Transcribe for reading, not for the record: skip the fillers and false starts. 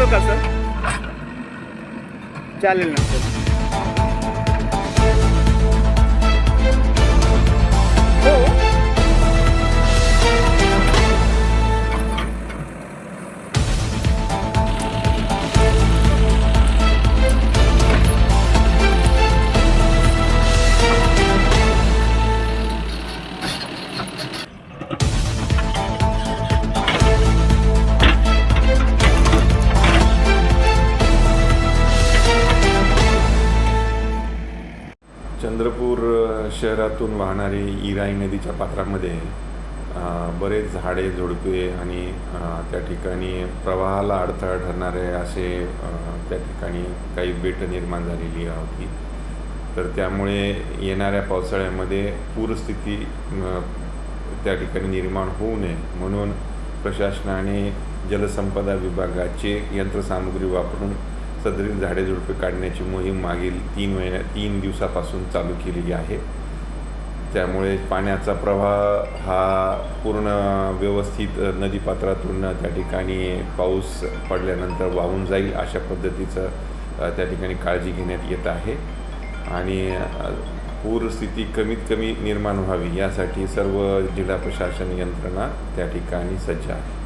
कराल का सर? चालेल ना सर. हो. चंद्रपूर शहरातून वाहणारी इराई नदीच्या पात्रामध्ये बरेच झाडे झुडपे आणि त्या ठिकाणी प्रवाहाला अडथळा ठरणारे असे त्या ठिकाणी काही बेटं निर्माण झालेली होती. तर त्यामुळे येणाऱ्या पावसाळ्यामध्ये पूरस्थिती त्या ठिकाणी निर्माण होऊ नये म्हणून प्रशासनाने जलसंपदा विभागाचे यंत्रसामुग्री वापरून सदरील झाडे झुडपे काढण्याची मोहीम मागील 3 दिवसापासून चालू केलेली आहे. त्यामुळे पाण्याचा प्रवाह हा पूर्ण व्यवस्थित नदीपात्रातून त्या ठिकाणी पाऊस पडल्यानंतर वाहून जाईल अशा पद्धतीचं त्या ठिकाणी काळजी घेण्यात येत आहे. आणि पूरस्थिती कमीत कमी निर्माण व्हावी यासाठी सर्व जिल्हा प्रशासन यंत्रणा त्या ठिकाणी सज्ज आहे.